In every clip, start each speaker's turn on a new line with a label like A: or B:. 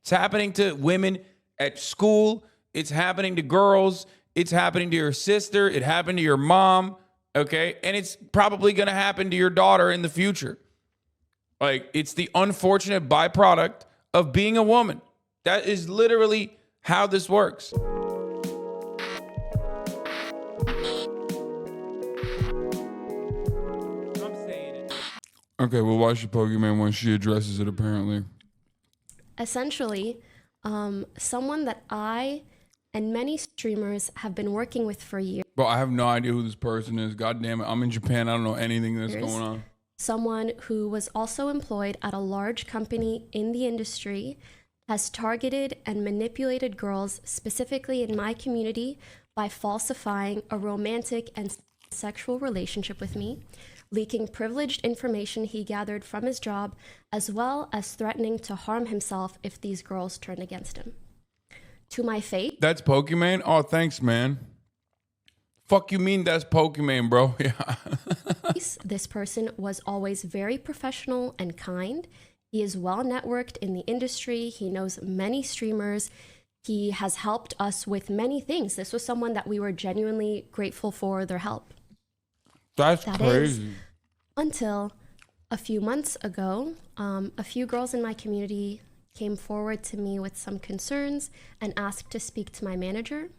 A: It's happening to women at school. It's happening to girls. It's happening to your sister. It happened to your mom. Okay. And it's probably going to happen to your daughter in the future. Like, it's the unfortunate byproduct of being a woman. That is literally how this works. Okay, we'll watch the Pokimane when she addresses it, apparently.
B: Essentially, someone that I and many streamers have been working with for years.
A: Bro, I have no idea who this person is. God damn it. I'm in Japan. I don't know anything that's going on.
B: Someone who was also employed at a large company in the industry, has targeted and manipulated girls, specifically in my community, by falsifying a romantic and sexual relationship with me, leaking privileged information he gathered from his job, as well as threatening to harm himself if these girls turned against him. To my fate.
A: That's Pokimane? Oh, thanks, man. Fuck you mean that's Pokimane, bro? Yeah.
B: This person was always very professional and kind. He is well networked in the industry. He knows many streamers. He has helped us with many things. This was someone that we were genuinely grateful for their help.
A: That's crazy.
B: Until a few months ago, a few girls in my community came forward to me with some concerns and asked to speak to my manager.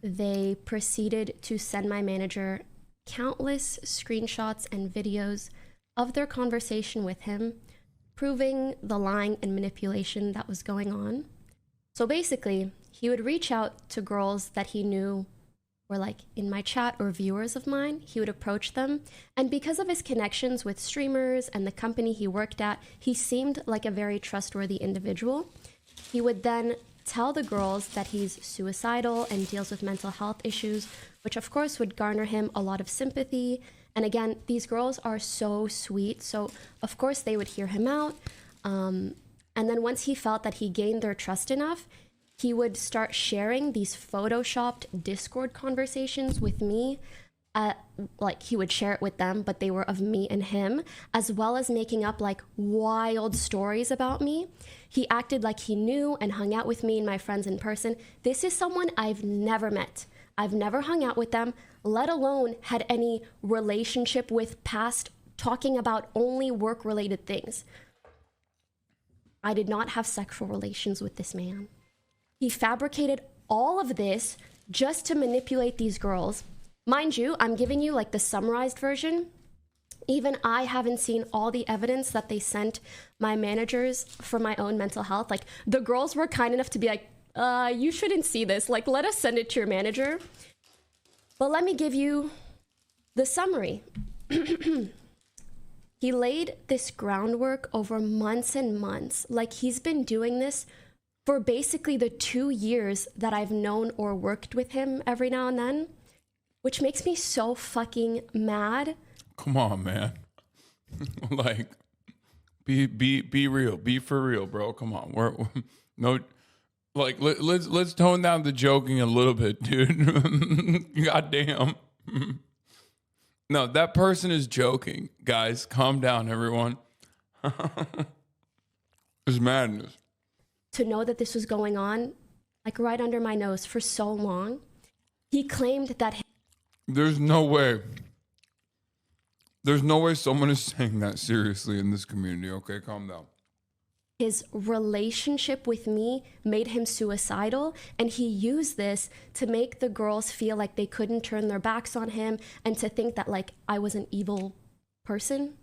B: They proceeded to send my manager countless screenshots and videos of their conversation with him, proving the lying and manipulation that was going on. So basically, he would reach out to girls that he knew were like in my chat or viewers of mine. He would approach them. And because of his connections with streamers and the company he worked at, he seemed like a very trustworthy individual. He would then tell the girls that he's suicidal and deals with mental health issues, which of course would garner him a lot of sympathy. And again, these girls are so sweet. So of course they would hear him out. And then once he felt that he gained their trust enough, he would start sharing these photoshopped Discord conversations with me. Like he would share it with them, but they were of me and him, as well as making up like wild stories about me. He acted like he knew and hung out with me and my friends in person. This is someone I've never met. I've never hung out with them, let alone had any relationship with past, talking about only work-related things. I did not have sexual relations with this man. He fabricated all of this just to manipulate these girls. Mind you, I'm giving you like the summarized version. Even I haven't seen all the evidence that they sent my managers for my own mental health. Like the girls were kind enough to be like, you shouldn't see this. Like, let us send it to your manager. But let me give you the summary. He laid this groundwork over months and months. Like he's been doing this for basically the 2 years that I've known or worked with him every now and then, which makes me so fucking mad.
A: Come on, man. Like, be real. Be for real, bro. Come on. We're no, like, let's tone down the joking a little bit, dude. Goddamn. No, that person is joking. Guys, calm down, everyone. It's madness.
B: To know that this was going on, like right under my nose for so long. He claimed that...
A: There's no way. There's no way someone is saying that seriously in this community. Okay, calm down.
B: His relationship with me made him suicidal, and he used this to make the girls feel like they couldn't turn their backs on him and to think that like I was an evil person.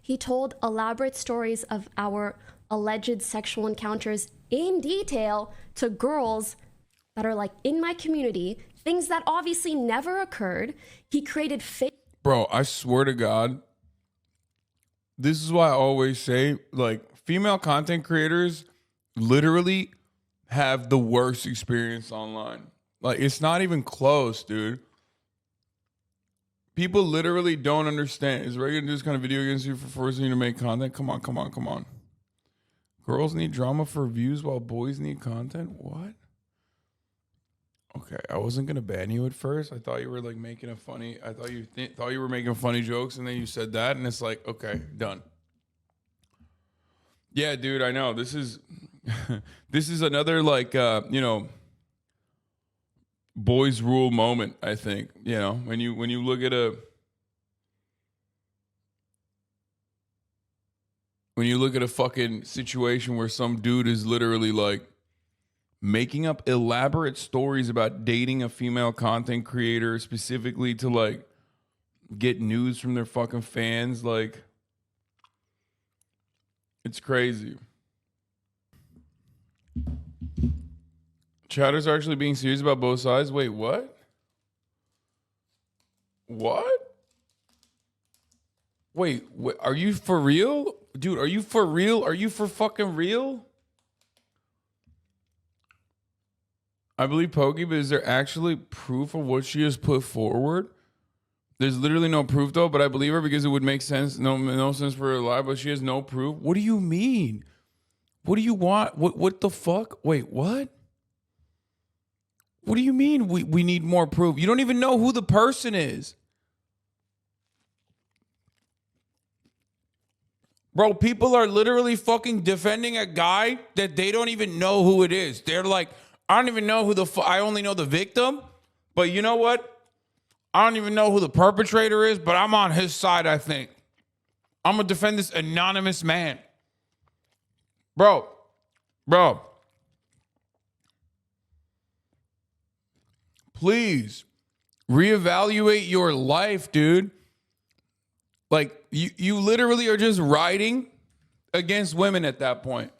B: He told elaborate stories of our alleged sexual encounters in detail to girls that are like in my community, things that obviously never occurred. He created fake...
A: Bro, I swear to God, this is why I always say, like, female content creators literally have the worst experience online. Like, it's not even close, dude. People literally don't understand. Is Reagan do this kind of video against you for forcing you to make content? Come on, come on, come on. Girls need drama for views while boys need content? What? Okay, I wasn't gonna ban you at first. I thought you were like making a funny. I thought you thought you were making funny jokes, and then you said that, and it's like, okay, done. Yeah, dude, I know this is this is another like boys rule moment, I think. When you look at a fucking situation where some dude is literally like making up elaborate stories about dating a female content creator specifically to like get news from their fucking fans, like it's crazy. Chatters are actually being serious about both sides. Wait, what? What? Wait, are you for real? Dude, are you for real? Are you for fucking real? I believe Pokey, but is there actually proof of what she has put forward? There's literally no proof though, but I believe her because it would make sense. No sense for her to lie, but she has no proof. What do you mean? What do you want? What the fuck? Wait, what? What do you mean we need more proof? You don't even know who the person is. Bro, people are literally fucking defending a guy that they don't even know who it is. They're like, I don't even know who I only know the victim. But you know what? I don't even know who the perpetrator is, but I'm on his side, I think. I'm going to defend this anonymous man. Bro. Please reevaluate your life, dude. Like, you literally are just riding against women at that point.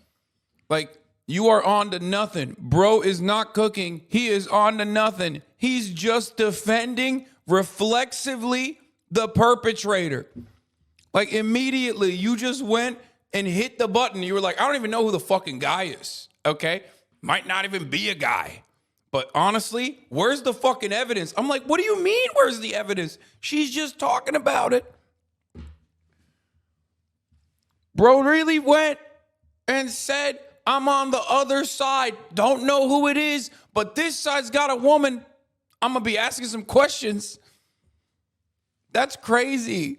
A: Like, you are on to nothing. Bro is not cooking. He is on to nothing. He's just defending reflexively the perpetrator. Like, immediately, you just went and hit the button. You were like, I don't even know who the fucking guy is, okay? Might not even be a guy. But honestly, where's the fucking evidence? I'm like, what do you mean, where's the evidence? She's just talking about it. Bro really went and said, I'm on the other side. Don't know who it is, but this side's got a woman. I'm going to be asking some questions. That's crazy.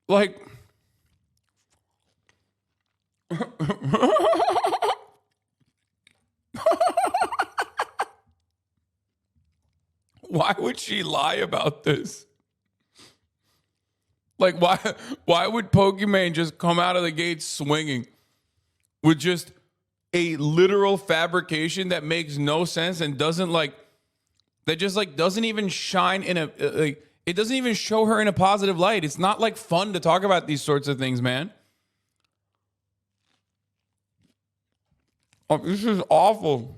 A: Like, why would she lie about this? Like, why would Pokimane just come out of the gate swinging with just a literal fabrication that makes no sense and doesn't doesn't even shine in it doesn't even show her in a positive light. It's not like fun to talk about these sorts of things, man. Oh, this is awful.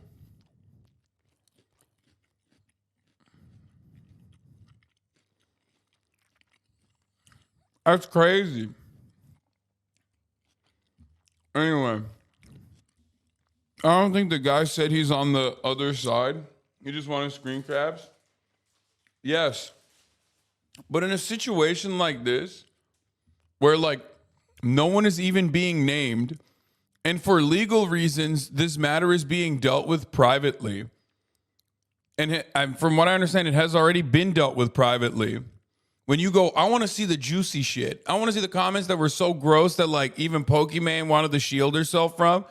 A: That's crazy. Anyway, I don't think the guy said he's on the other side. He just wanted screen grabs. Yes. But in a situation like this, where like no one is even being named, and for legal reasons, this matter is being dealt with privately. And from what I understand, it has already been dealt with privately. When you go, I want to see the juicy shit. I want to see the comments that were so gross that like even Pokimane wanted to shield herself from.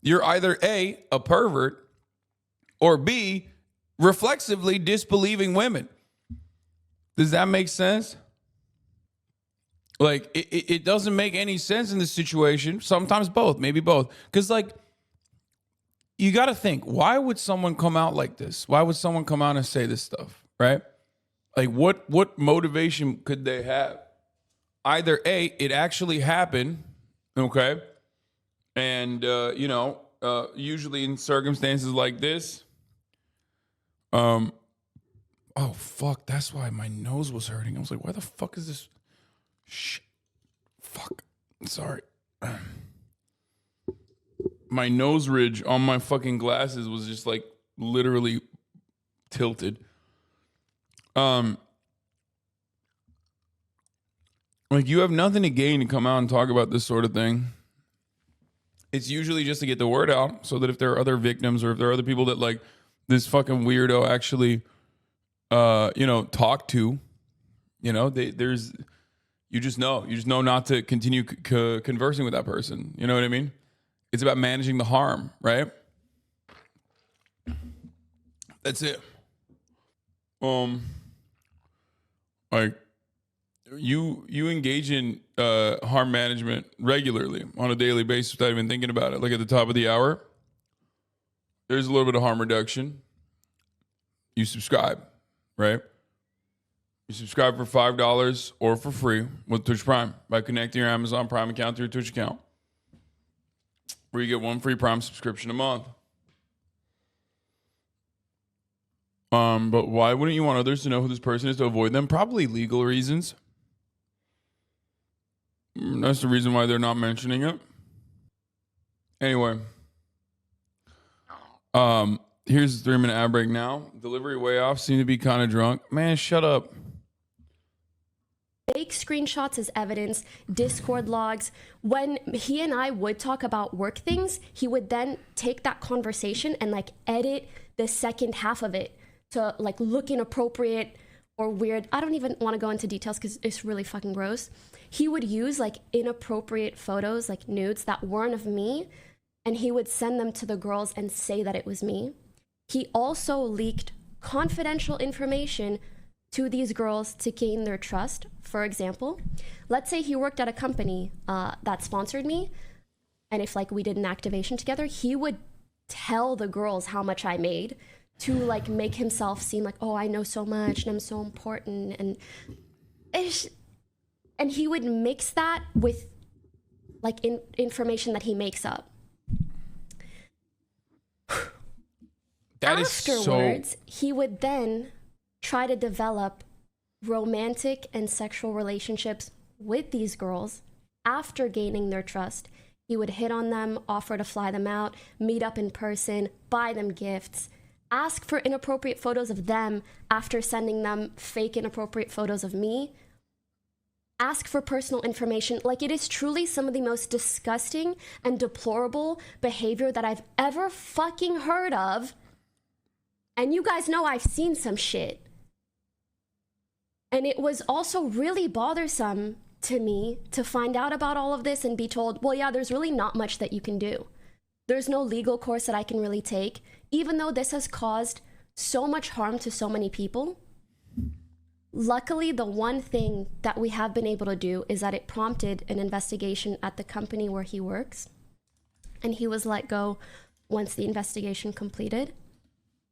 A: You're either A, a pervert, or B, reflexively disbelieving women. Does that make sense? Like, it doesn't make any sense in this situation. Sometimes both, maybe both. Because, like, you got to think, why would someone come out like this? Why would someone come out and say this stuff, right? Like, what motivation could they have? Either A, it actually happened, okay? And, usually in circumstances like this, oh, fuck, that's why my nose was hurting. I was like, why the fuck is this? Fuck. Sorry. My nose ridge on my fucking glasses was just like literally tilted. Like you have nothing to gain to come out and talk about this sort of thing. It's usually just to get the word out so that if there are other victims or if there are other people that like this fucking weirdo actually, talk to, You know, you just know not to continue conversing with that person. You know what I mean? It's about managing the harm, right? That's it. Like you engage in harm management regularly on a daily basis without even thinking about it. Like at the top of the hour, there's a little bit of harm reduction. You subscribe, right? You subscribe for $5 or for free with Twitch Prime by connecting your Amazon Prime account to your Twitch account, where you get one free Prime subscription a month. But why wouldn't you want others to know who this person is to avoid them? Probably legal reasons. That's the reason why they're not mentioning it. Anyway, here's the 3-minute ad break now. Delivery way off. Seem to be kind of drunk. Man, shut up.
B: Fake screenshots as evidence, Discord logs. When he and I would talk about work things, he would then take that conversation and like edit the second half of it to like look inappropriate or weird. I don't even want to go into details because it's really fucking gross. He would use like inappropriate photos, like nudes that weren't of me, and he would send them to the girls and say that it was me. He also leaked confidential information to these girls to gain their trust. For example, let's say he worked at a company that sponsored me, and if like we did an activation together, he would tell the girls how much I made to like make himself seem like, oh, I know so much and I'm so important, and he would mix that with like information that he makes up. Afterwards, he would then try to develop romantic and sexual relationships with these girls. After gaining their trust, he would hit on them, offer to fly them out, meet up in person, buy them gifts, ask for inappropriate photos of them after sending them fake inappropriate photos of me, ask for personal information. Like, it is truly some of the most disgusting and deplorable behavior that I've ever fucking heard of. And you guys know I've seen some shit. And it was also really bothersome to me to find out about all of this and be told, well, yeah, there's really not much that you can do. There's no legal course that I can really take, even though this has caused so much harm to so many people. Luckily, the one thing that we have been able to do is that it prompted an investigation at the company where he works. And he was let go once the investigation completed.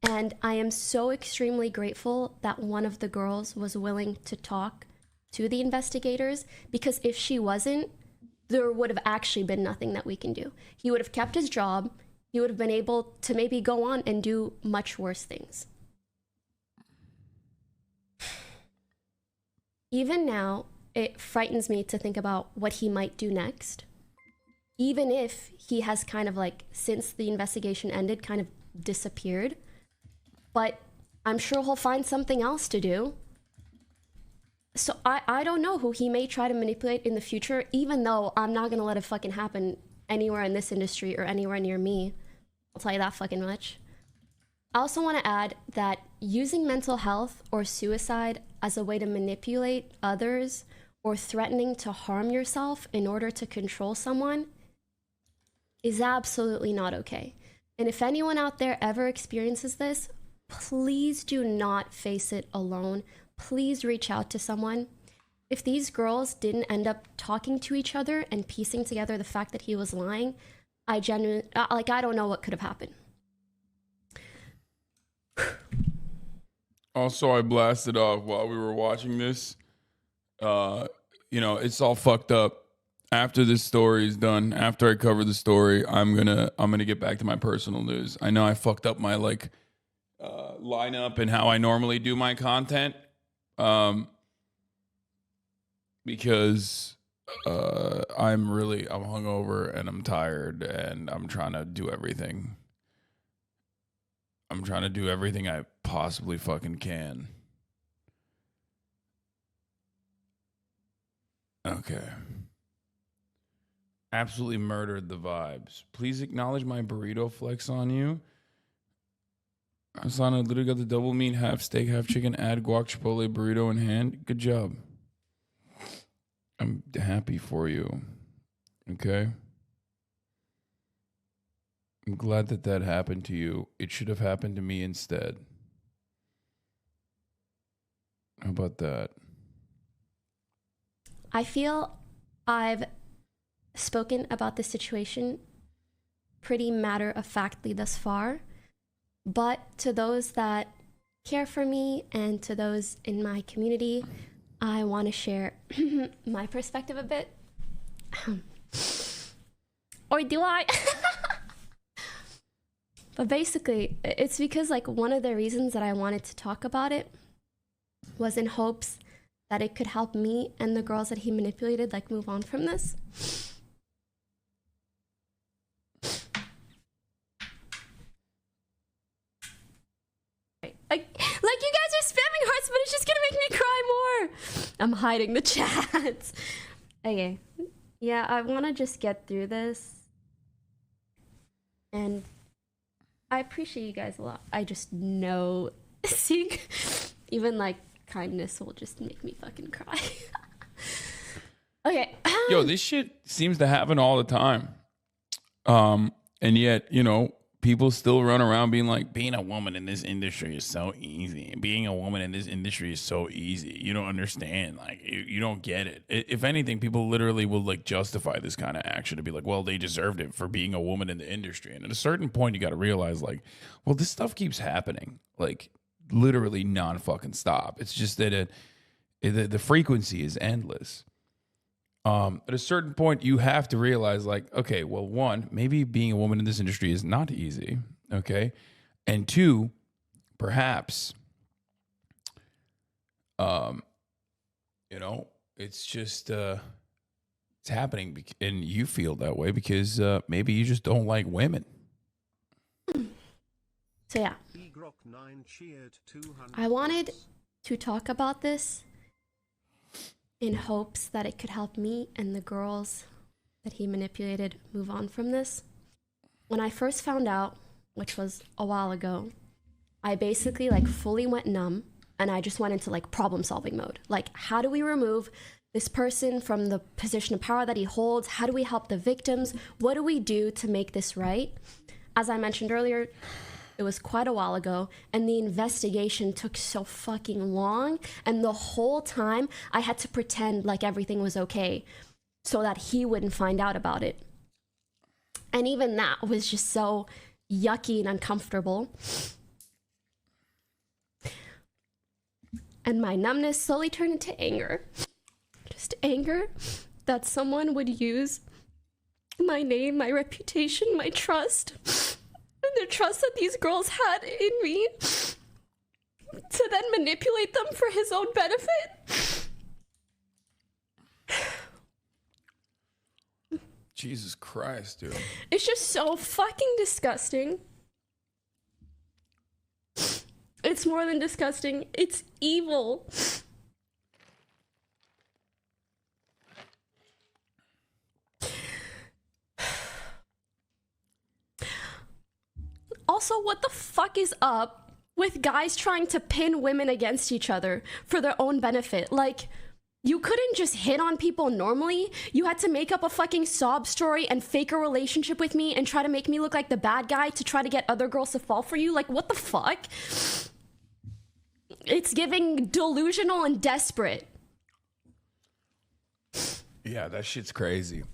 B: And I am so extremely grateful that one of the girls was willing to talk to the investigators, because if she wasn't, there would have actually been nothing that we can do. He would have kept his job. He would have been able to maybe go on and do much worse things. Even now, it frightens me to think about what he might do next. Even if he has kind of like, since the investigation ended, kind of disappeared. But I'm sure he'll find something else to do. So I don't know who he may try to manipulate in the future, even though I'm not going to let it fucking happen anywhere in this industry or anywhere near me. I'll tell you that fucking much. I also want to add that using mental health or suicide as a way to manipulate others or threatening to harm yourself in order to control someone is absolutely not okay. And if anyone out there ever experiences this, please do not face it alone. Please reach out to someone. If these girls didn't end up talking to each other and piecing together the fact that he was lying, I don't know what could have happened.
A: Also, I blasted off while we were watching this. It's all fucked up. After this story is done, after I cover the story, I'm gonna get back to my personal news. I know I fucked up my lineup and how I normally do my content, because I'm hungover and I'm tired and I'm trying to do everything. I'm trying to do everything I possibly fucking can. Okay. Absolutely murdered the vibes. Please acknowledge my burrito flex on you. Hasan, I literally got the double meat, half steak, half chicken, add guac, chipotle, burrito in hand. Good job. I'm happy for you. Okay? I'm glad that that happened to you. It should have happened to me instead. How about that?
B: I feel I've spoken about this situation pretty matter-of-factly thus far, but to those that care for me and to those in my community, I want to share my perspective a bit. Or do I? But basically, it's because like one of the reasons that I wanted to talk about it was in hopes that it could help me and the girls that he manipulated like move on from this. Like you guys are spamming hearts, but it's just gonna make me cry more. I'm hiding the chats. Okay. Yeah, I want to just get through this. And I appreciate you guys a lot. I just know seeing even like kindness will just make me fucking cry. Okay.
A: Yo, this shit seems to happen all the time. And yet, you know, people still run around being like, being a woman in this industry is so easy. Being a woman in this industry is so easy. You don't understand. Like, you don't get it. If anything, people literally will like justify this kind of action to be like, well, they deserved it for being a woman in the industry. And at a certain point, you got to realize like, well, this stuff keeps happening. Like, literally non-fucking stop. It's just that the frequency is endless. At a certain point, you have to realize, like, okay, well, one, maybe being a woman in this industry is not easy, okay? And two, perhaps, you know, it's just, it's happening, and you feel that way because maybe you just don't like women.
B: So, yeah. I wanted to talk about this in hopes that it could help me and the girls that he manipulated move on from this. When I first found out, which was a while ago, I basically like fully went numb and I just went into like problem solving mode. Like, how do we remove this person from the position of power that he holds? How do we help the victims? What do we do to make this right? As I mentioned earlier, it was quite a while ago, and the investigation took so fucking long, and the whole time I had to pretend like everything was okay so that he wouldn't find out about it. And even that was just so yucky and uncomfortable. And my numbness slowly turned into anger. Just anger that someone would use my name, my reputation, my trust, and the trust that these girls had in me to then manipulate them for his own benefit.
A: Jesus Christ, dude.
B: It's just so fucking disgusting. It's more than disgusting. It's evil. Also, what the fuck is up with guys trying to pin women against each other for their own benefit? Like, you couldn't just hit on people normally. You had to make up a fucking sob story and fake a relationship with me and try to make me look like the bad guy to try to get other girls to fall for you. Like, what the fuck? It's giving delusional and desperate.
A: Yeah, that shit's crazy.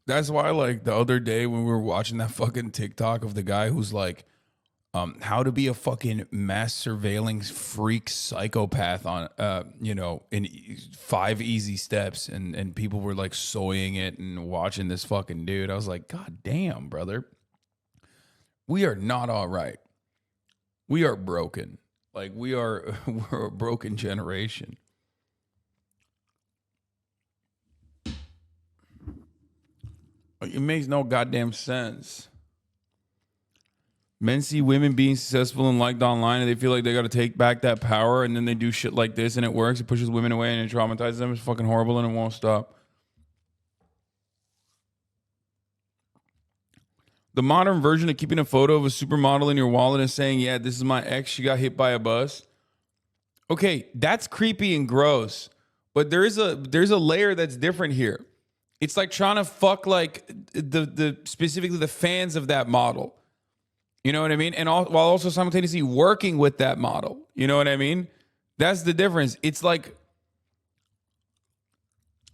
A: That's why, like, the other day when we were watching that fucking TikTok of the guy who's like, how to be a fucking mass surveillance freak psychopath on, you know, in 5 easy steps. And people were like soying it and watching this fucking dude. I was like, God damn, brother. We are not all right. We are broken. Like, we're a broken generation. It makes no goddamn sense. Men see women being successful and liked online, and they feel like they got to take back that power, and then they do shit like this, and it works. It pushes women away, and it traumatizes them. It's fucking horrible, and it won't stop. The modern version of keeping a photo of a supermodel in your wallet and saying, yeah, this is my ex, she got hit by a bus. Okay, that's creepy and gross. But there's a layer that's different here. It's like trying to fuck like the specifically the fans of that model. You know what I mean? And while also simultaneously working with that model. You know what I mean? That's the difference. It's like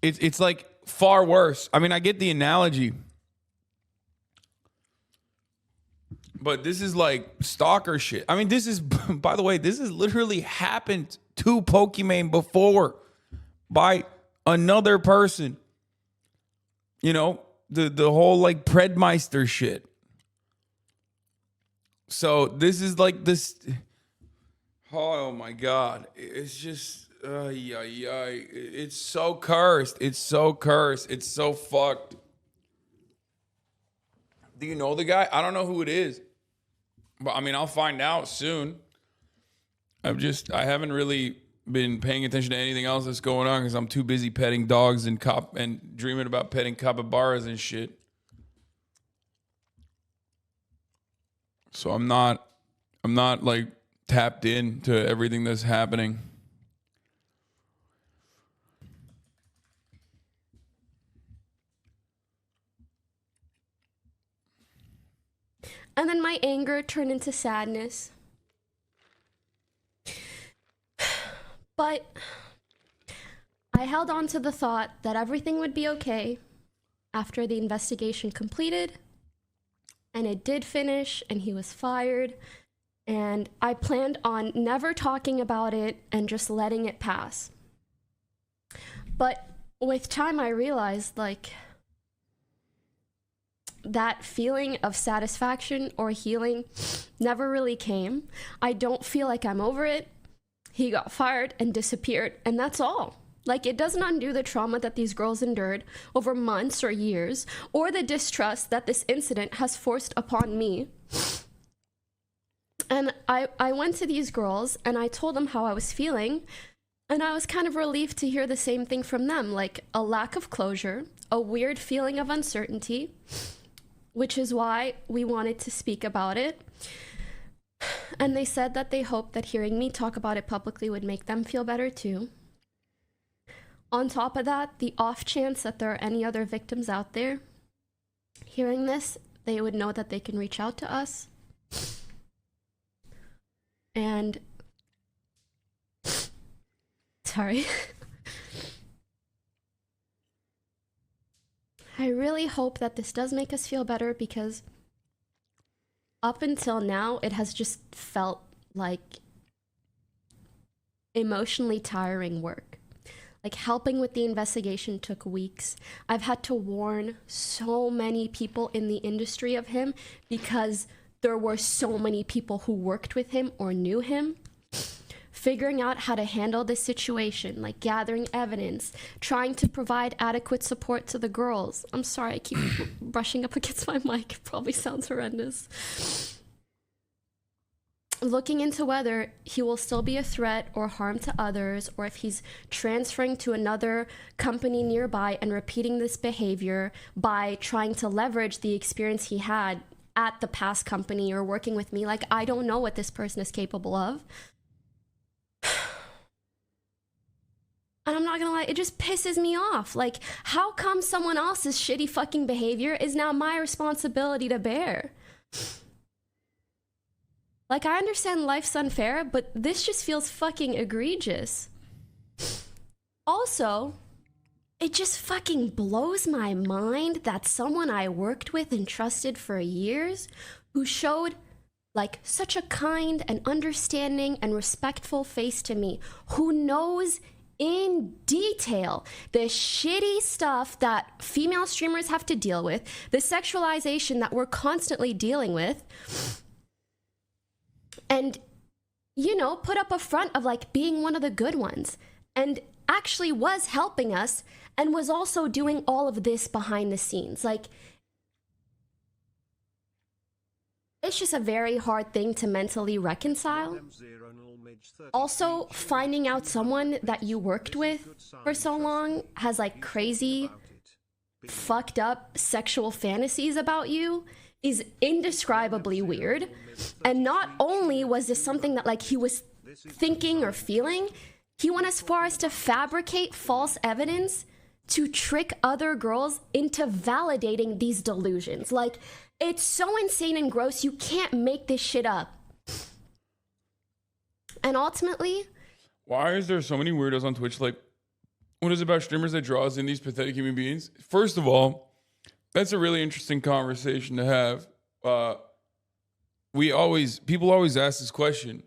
A: it's like far worse. I mean, I get the analogy. But this is like stalker shit. I mean, this is, by the way, this has literally happened to Pokimane before by another person. You know, the whole like Predmeister shit. So this is like this. Oh my God. It's just, it's so cursed. It's so cursed. It's so fucked. Do you know the guy? I don't know who it is. But I mean, I'll find out soon. I haven't really been paying attention to anything else that's going on because I'm too busy petting dogs and dreaming about petting capybaras and shit. So I'm not like tapped in to everything that's happening.
B: And then my anger turned into sadness. But I held on to the thought that everything would be okay after the investigation completed. And it did finish, and he was fired. And I planned on never talking about it and just letting it pass. But with time, I realized, like, that feeling of satisfaction or healing never really came. I don't feel like I'm over it. He got fired and disappeared, and that's all. Like, it doesn't undo the trauma that these girls endured over months or years, or the distrust that this incident has forced upon me. And I went to these girls and I told them how I was feeling, and I was kind of relieved to hear the same thing from them, like a lack of closure, a weird feeling of uncertainty, which is why we wanted to speak about it. And they said that they hoped that hearing me talk about it publicly would make them feel better too. On top of that, the off chance that there are any other victims out there hearing this, they would know that they can reach out to us. And sorry. I really hope that this does make us feel better, because up until now, it has just felt like emotionally tiring work. Like, helping with the investigation took weeks. I've had to warn so many people in the industry of him because there were so many people who worked with him or knew him. Figuring out how to handle this situation, like gathering evidence, trying to provide adequate support to the girls. I'm sorry, I keep brushing up against my mic. It probably sounds horrendous. Looking into whether he will still be a threat or harm to others, or if he's transferring to another company nearby and repeating this behavior by trying to leverage the experience he had at the past company or working with me. Like, I don't know what this person is capable of. And I'm not gonna lie, it just pisses me off. Like, how come someone else's shitty fucking behavior is now my responsibility to bear? Like, I understand life's unfair, but this just feels fucking egregious. Also, it just fucking blows my mind that someone I worked with and trusted for years, who showed like such a kind and understanding and respectful face to me, who knows in detail the shitty stuff that female streamers have to deal with, the sexualization that we're constantly dealing with, and, you know, put up a front of like being one of the good ones, and actually was helping us and was also doing all of this behind the scenes. Like, it's just a very hard thing to mentally reconcile. Also, finding out someone that you worked with for so long has like crazy, fucked up sexual fantasies about you is indescribably weird. And not only was this something that like he was thinking or feeling, he went as far as to fabricate false evidence to trick other girls into validating these delusions. Like, it's so insane and gross, you can't make this shit up. And ultimately,
A: why is there so many weirdos on Twitch? Like, what is it about streamers that draws in these pathetic human beings? First of all, that's a really interesting conversation to have. People always ask this question.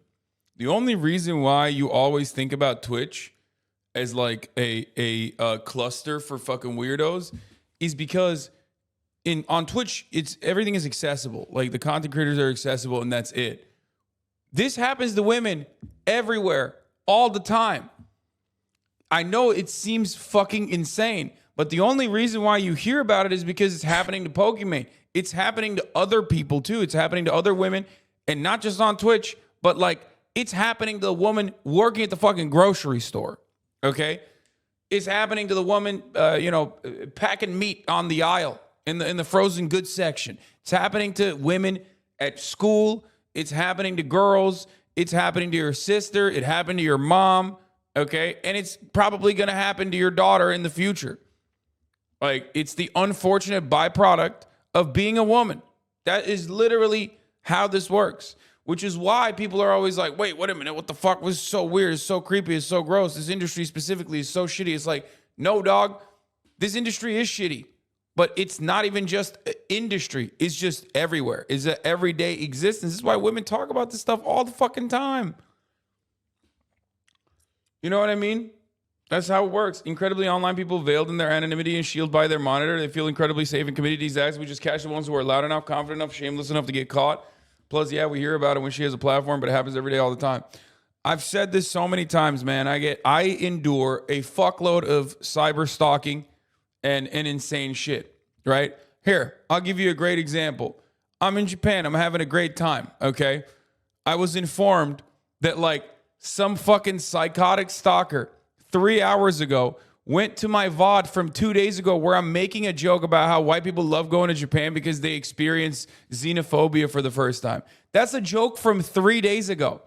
A: The only reason why you always think about Twitch as like a cluster for fucking weirdos is because on Twitch, everything is accessible. Like, the content creators are accessible, and that's it. This happens to women everywhere, all the time. I know it seems fucking insane, but the only reason why you hear about it is because it's happening to Pokimane. It's happening to other people too. It's happening to other women, and not just on Twitch, but like it's happening to the woman working at the fucking grocery store. Okay, it's happening to the woman, packing meat on the aisle in the frozen goods section. It's happening to women at school. It's happening to girls. It's happening to your sister. It happened to your mom. Okay, and it's probably going to happen to your daughter in the future. Like, it's the unfortunate byproduct of being a woman. That is literally how this works, which is why people are always like, wait a minute, what the fuck was so weird? It's so creepy. It's so gross. This industry specifically is so shitty. It's like, no, dog, this industry is shitty, but it's not even just industry. It's just everywhere. It's an everyday existence. This is why women talk about this stuff all the fucking time. You know what I mean? That's how it works. Incredibly online people veiled in their anonymity and shielded by their monitor. They feel incredibly safe and committed to these acts. We just catch the ones who are loud enough, confident enough, shameless enough to get caught. Plus, yeah, we hear about it when she has a platform, but it happens every day all the time. I've said this so many times, man. I endure a fuckload of cyber stalking and insane shit, right? Here, I'll give you a great example. I'm in Japan. I'm having a great time, okay? I was informed that, like, some fucking psychotic stalker 3 hours ago went to my VOD from 2 days ago where I'm making a joke about how white people love going to Japan because they experience xenophobia for the first time. That's a joke from 3 days ago.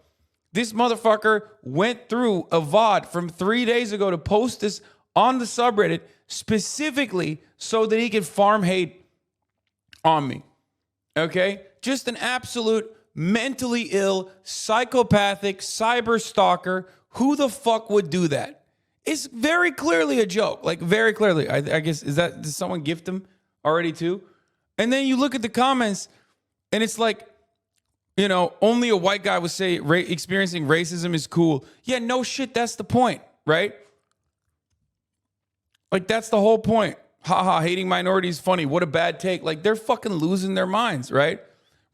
A: This motherfucker went through a VOD from 3 days ago to post this on the subreddit specifically so that he could farm hate on me. Okay? Just an absolute mentally ill, psychopathic, cyber stalker. Who the fuck would do that? It's very clearly a joke. Like, very clearly. I guess, did someone gift him already too? And then you look at the comments and it's like, only a white guy would say experiencing racism is cool. Yeah, no shit, that's the point, right? Like, that's the whole point. Haha, hating minorities funny. What a bad take. Like, they're fucking losing their minds, right?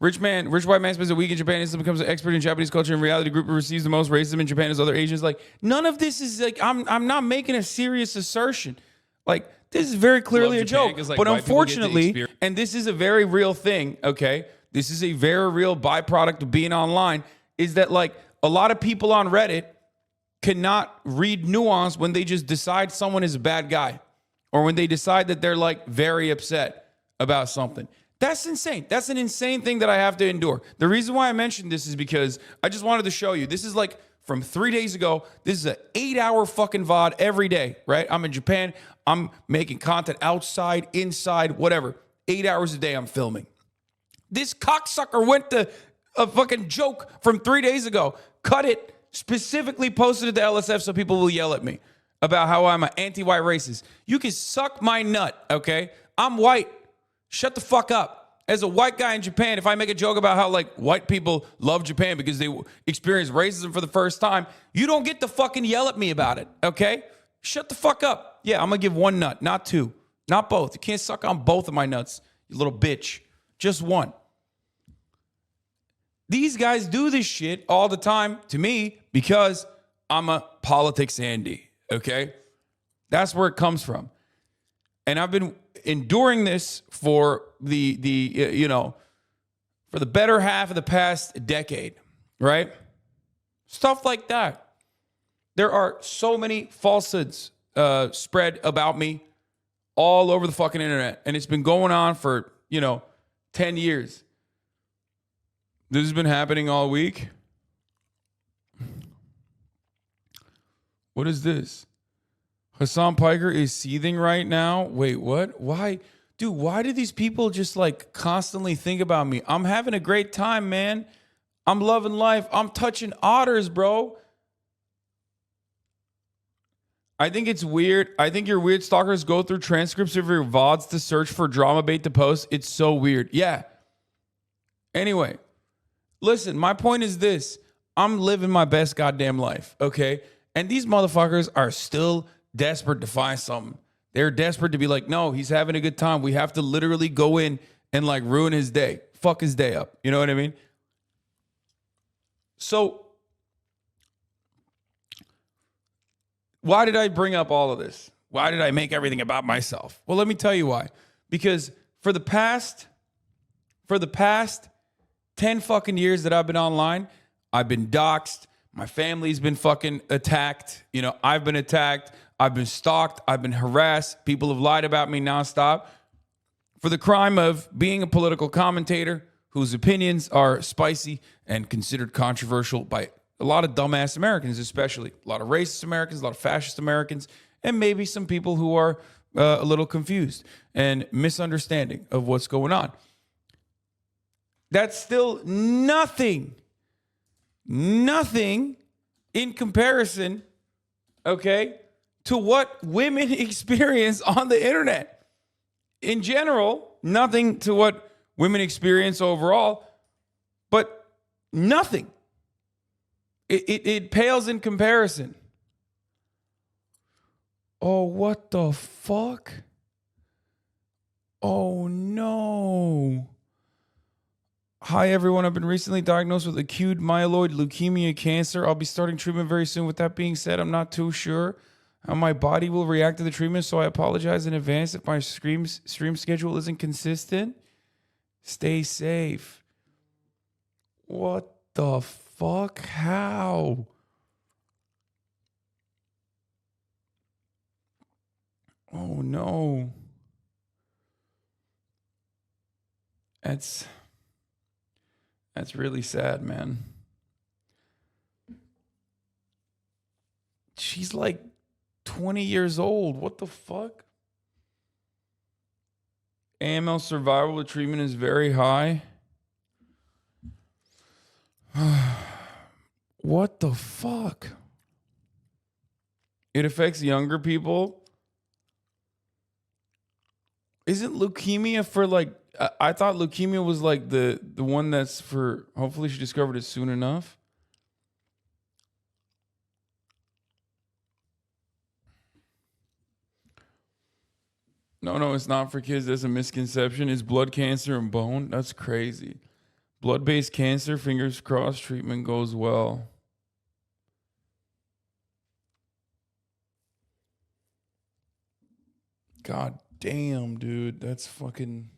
A: Rich white man spends a week in Japan and becomes an expert in Japanese culture and reality. Group who receives the most racism in Japan as other Asians. Like, none of this is like, I'm not making a serious assertion. Like, this is very clearly a joke. Like, but unfortunately, and this is a very real thing, okay? This is a very real byproduct of being online, is that, like, a lot of people on Reddit cannot read nuance when they just decide someone is a bad guy or when they decide that they're, like, very upset about something. That's insane. That's an insane thing that I have to endure. The reason why I mentioned this is because I just wanted to show you. This is like from 3 days ago. This is an 8-hour fucking VOD every day, right? I'm in Japan. I'm making content outside, inside, whatever. 8 hours a day I'm filming. This cocksucker went to a fucking joke from 3 days ago, cut it, specifically posted it to LSF so people will yell at me about how I'm an anti-white racist. You can suck my nut, okay? I'm white. Shut the fuck up. As a white guy in Japan, if I make a joke about how, like, white people love Japan because they experience racism for the first time, you don't get to fucking yell at me about it, okay? Shut the fuck up. Yeah, I'm going to give one nut, not two. Not both. You can't suck on both of my nuts, you little bitch. Just one. These guys do this shit all the time to me because I'm a politics Andy, okay? That's where it comes from. And I've been enduring this for for the better half of the past decade, right? Stuff like that. There are so many falsehoods spread about me all over the fucking internet. And it's been going on for, 10 years. This has been happening all week. What is this? Hassan Piker is seething right now. Wait, what? Why? Dude, why do these people just like constantly think about me? I'm having a great time, man. I'm loving life. I'm touching otters, bro. I think it's weird. I think your weird stalkers go through transcripts of your VODs to search for drama bait to post. It's so weird. Yeah. Anyway, listen, my point is this. I'm living my best goddamn life, okay? And these motherfuckers are still desperate to find something. They're desperate to be like, no, he's having a good time. We have to literally go in and like ruin his day. Fuck his day up. You know what I mean? So why did I bring up all of this? Why did I make everything about myself? Well, let me tell you why. Because for the past 10 fucking years that I've been online, I've been doxxed. My family's been fucking attacked. You know, I've been attacked. I've been stalked. I've been harassed. People have lied about me nonstop for the crime of being a political commentator whose opinions are spicy and considered controversial by a lot of dumbass Americans, especially a lot of racist Americans, a lot of fascist Americans, and maybe some people who are a little confused and misunderstanding of what's going on. That's still nothing in comparison, okay, to what women experience on the internet. In general, nothing to what women experience overall, but nothing. It pales in comparison. Oh, what the fuck? Oh, no. Hi, everyone. I've been recently diagnosed with acute myeloid leukemia cancer. I'll be starting treatment very soon. With that being said, I'm not too sure how my body will react to the treatment, so I apologize in advance if my stream schedule isn't consistent. Stay safe. What the fuck? How? Oh, no. That's really sad, man. She's like 20 years old. What the fuck? AML survival treatment is very high. What the fuck? It affects younger people. Isn't leukemia for like, I thought leukemia was like the one that's for, hopefully she discovered it soon enough. No, it's not for kids. That's a misconception. It's blood cancer and bone. That's crazy. Blood-based cancer, fingers crossed, treatment goes well. God damn, dude. That's fucking...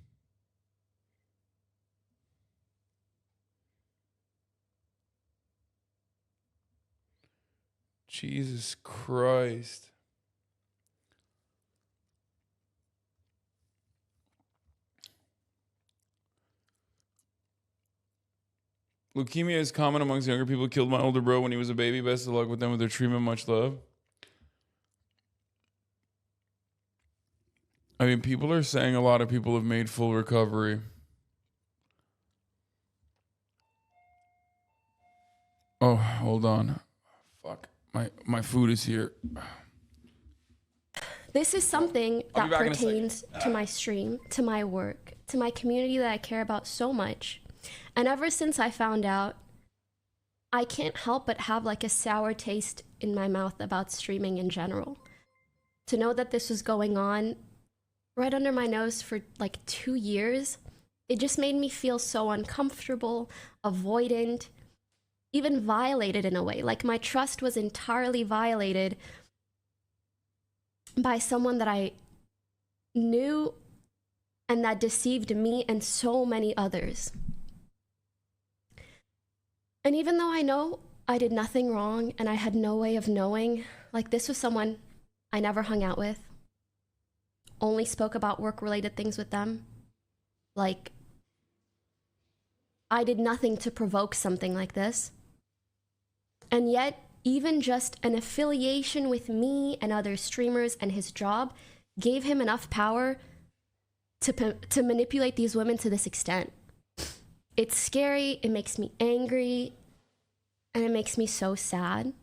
A: Jesus Christ. Leukemia is common amongst younger people. Killed my older bro when he was a baby. Best of luck with them with their treatment. Much love. I mean, people are saying a lot of people have made full recovery. Oh, hold on. Fuck. My food is here.
B: This is something that pertains to my stream, to my work, to my community that I care about so much. And ever since I found out, I can't help but have like a sour taste in my mouth about streaming in general. To know that this was going on right under my nose for like 2 years, it just made me feel so uncomfortable, avoidant, even violated in a way. Like my trust was entirely violated by someone that I knew and that deceived me and so many others. And even though I know I did nothing wrong and I had no way of knowing, like this was someone I never hung out with, only spoke about work-related things with them. Like I did nothing to provoke something like this. And yet, even just an affiliation with me and other streamers and his job gave him enough power to manipulate these women to this extent. It's scary, it makes me angry, and it makes me so sad.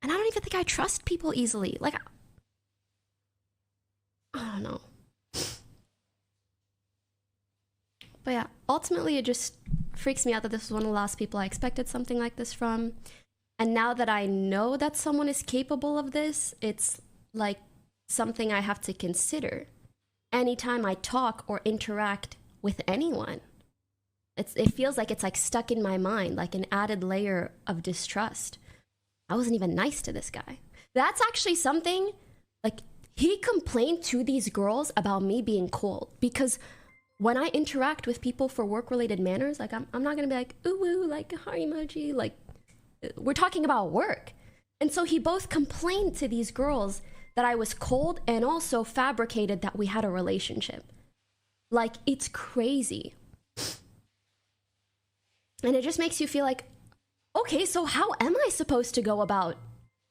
B: And I don't even think I trust people easily. Like, I don't know. But yeah, ultimately it just freaks me out that this was one of the last people I expected something like this from. And now that I know that someone is capable of this, it's like something I have to consider anytime I talk or interact with anyone. It feels like it's like stuck in my mind, like an added layer of distrust. I wasn't even nice to this guy. That's actually something, like, he complained to these girls about me being cold, because when I interact with people for work-related manners, like, I'm not gonna be like, ooh, ooh, like, heart emoji, like, we're talking about work. And so he both complained to these girls that I was cold and also fabricated that we had a relationship. Like, it's crazy. And it just makes you feel like, okay, so how am I supposed to go about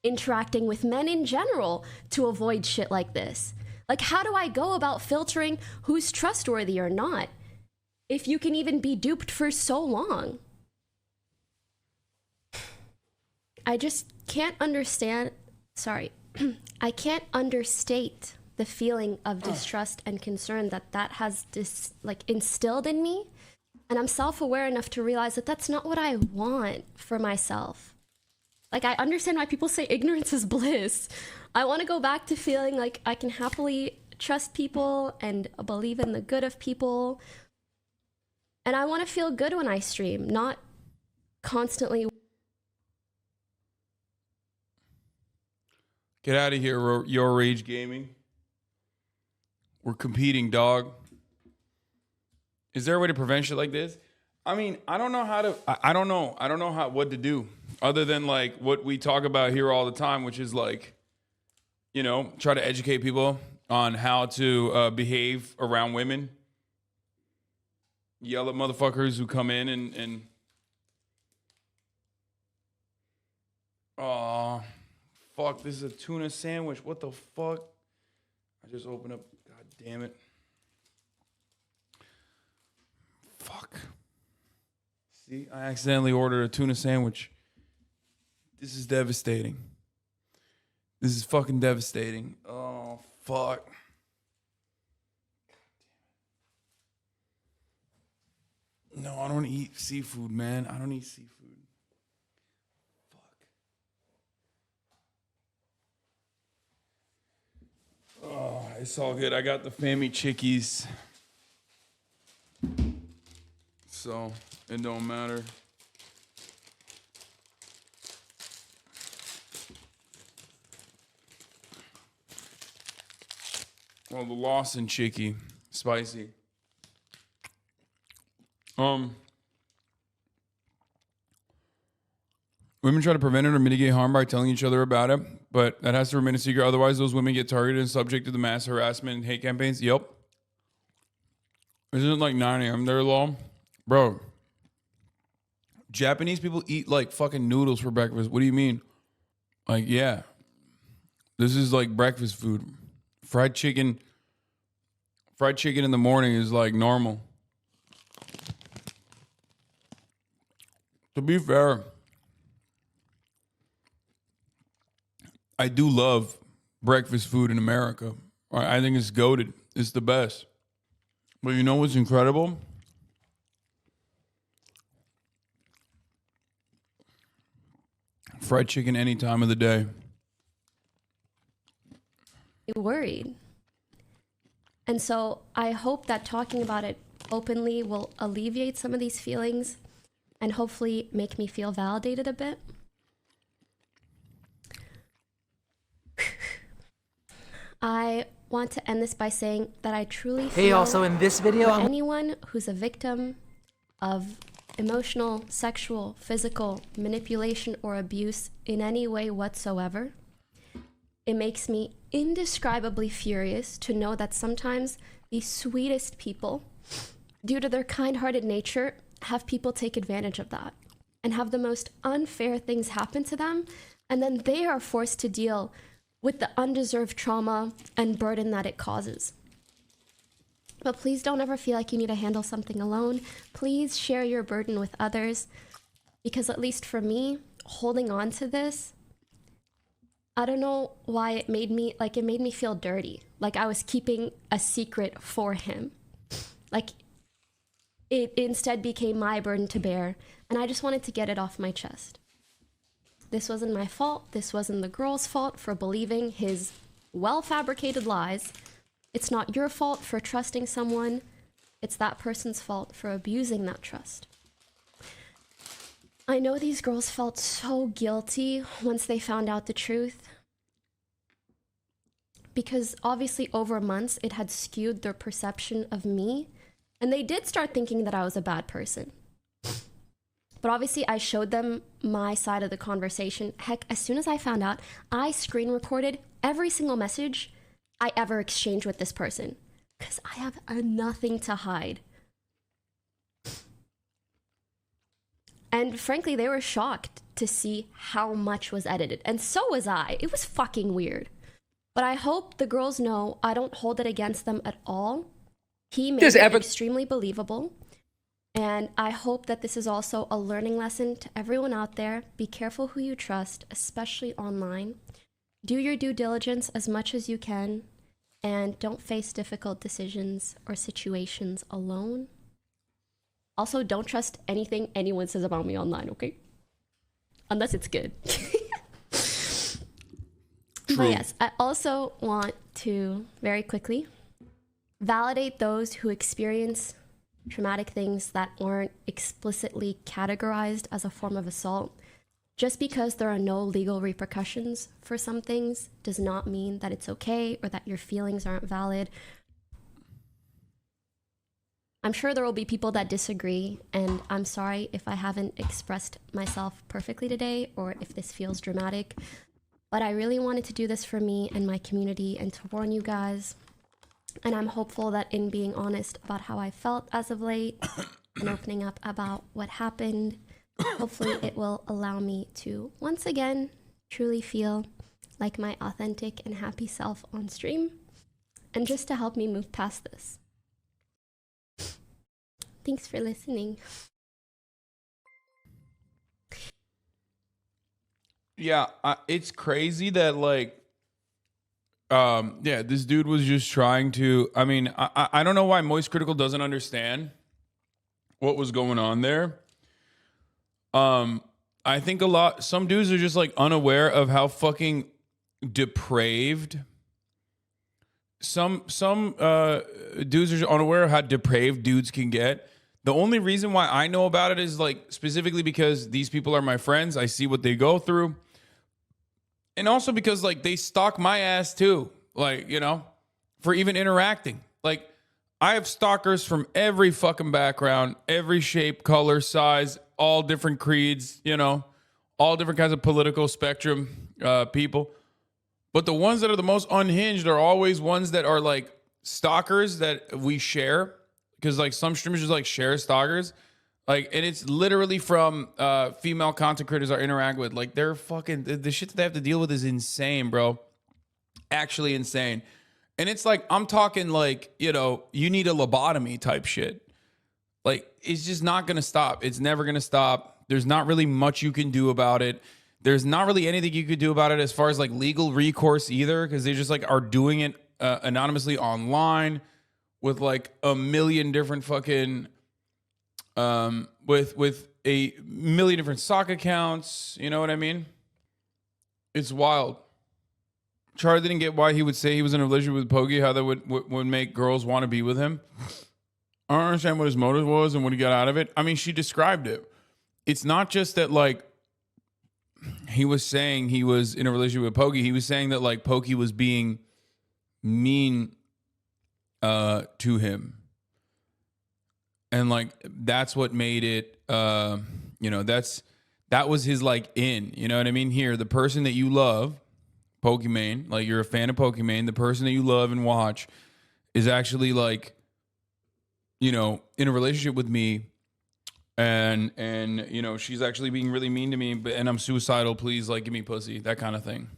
B: interacting with men in general to avoid shit like this? Like, how do I go about filtering who's trustworthy or not if you can even be duped for so long? I just can't understand, sorry, I can't understate the feeling of distrust and concern that has instilled in me. And I'm self-aware enough to realize that that's not what I want for myself. Like, I understand why people say ignorance is bliss. I want to go back to feeling like I can happily trust people and believe in the good of people. And I want to feel good when I stream, not constantly.
A: Get out of here, Your Rage Gaming. We're competing, dog. Is there a way to prevent shit like this? I mean, I don't know how to, I don't know what to do other than like what we talk about here all the time, which is like, you know, try to educate people on how to behave around women. Yell at motherfuckers who come in and oh, fuck, this is a tuna sandwich. What the fuck? I just opened up, god damn it. Fuck. See, I accidentally ordered a tuna sandwich. This is devastating. This is fucking devastating. Oh, fuck. No, I don't eat seafood, man. I don't eat seafood. Fuck. Oh, it's all good. I got the family chickies. So it don't matter. Well, the Lawson chickie, spicy. Women try to prevent it or mitigate harm by telling each other about it, but that has to remain a secret. Otherwise, those women get targeted and subject to the mass harassment and hate campaigns. Yep. Isn't it like 9 a.m. there, Law? Bro, Japanese people eat like fucking noodles for breakfast. What do you mean? Like, yeah. This is like breakfast food. Fried chicken in the morning is like normal. To be fair, I do love breakfast food in America. I think it's goated. It's the best. But you know what's incredible? Fried chicken any time of the day.
B: Worried. And so I hope that talking about it openly will alleviate some of these feelings and hopefully make me feel validated a bit. I want to end this by saying that I truly feel
C: also in this video,
B: for anyone who's a victim of emotional, sexual, physical manipulation or abuse in any way whatsoever, it makes me indescribably furious to know that sometimes the sweetest people, due to their kind-hearted nature, have people take advantage of that and have the most unfair things happen to them, and then they are forced to deal with the undeserved trauma and burden that it causes. But please don't ever feel like you need to handle something alone. Please share your burden with others, because at least for me, holding on to this, I don't know why it made me feel dirty. Like I was keeping a secret for him. Like it instead became my burden to bear, and I just wanted to get it off my chest. This wasn't my fault. This wasn't the girl's fault for believing his well-fabricated lies. It's not your fault for trusting someone. It's that person's fault for abusing that trust. I know these girls felt so guilty once they found out the truth, because obviously over months it had skewed their perception of me, and they did start thinking that I was a bad person. But obviously I showed them my side of the conversation. Heck, as soon as I found out, I screen recorded every single message I ever exchanged with this person, because I have nothing to hide. And frankly, they were shocked to see how much was edited. And so was I. It was fucking weird. But I hope the girls know I don't hold it against them at all. He made it extremely believable. And I hope that this is also a learning lesson to everyone out there. Be careful who you trust, especially online. Do your due diligence as much as you can. And don't face difficult decisions or situations alone. Also, don't trust anything anyone says about me online, okay? Unless it's good. But yes, I also want to very quickly validate those who experience traumatic things that aren't explicitly categorized as a form of assault. Just because there are no legal repercussions for some things does not mean that it's okay or that your feelings aren't valid. I'm sure there will be people that disagree, and I'm sorry if I haven't expressed myself perfectly today or if this feels dramatic, but I really wanted to do this for me and my community and to warn you guys. And I'm hopeful that in being honest about how I felt as of late and opening up about what happened, hopefully it will allow me to once again truly feel like my authentic and happy self on stream, and just to help me move past this. Thanks for listening.
A: Yeah, it's crazy that this dude was just trying to. I mean, I don't know why Moist Critical doesn't understand what was going on there. I think some dudes are just like unaware of how fucking depraved. Some dudes are unaware of how depraved dudes can get. The only reason why I know about it is like specifically because these people are my friends. I see what they go through. And also because like they stalk my ass too. Like, you know, for even interacting. Like I have stalkers from every fucking background, every shape, color, size, all different creeds, you know, all different kinds of political spectrum people. But the ones that are the most unhinged are always ones that are like stalkers that we share. Because like some streamers just like share stalkers. Like, and it's literally from female content creators I interact with. Like they're fucking, the shit that they have to deal with is insane, bro. Actually insane. And it's like, I'm talking like, you know, you need a lobotomy type shit. Like, it's just not going to stop. It's never going to stop. There's not really much you can do about it. There's not really anything you could do about it as far as like legal recourse either, because they just like are doing it anonymously online with like a million different fucking with a million different sock accounts. You know what I mean? It's wild. Char didn't get why he would say he was in a relationship with Pogi, how that would make girls want to be with him. I don't understand what his motive was and what he got out of it. I mean, she described it. It's not just that like he was saying he was in a relationship with Pogi. He was saying that like Pogi was being mean to him. And like that's what made it you know, that was his like in, you know what I mean? Here, the person that you love, Pokimane, like you're a fan of Pokimane, the person that you love and watch is actually like, you know, in a relationship with me, and you know, she's actually being really mean to me, and I'm suicidal. Please, like, give me pussy, that kind of thing.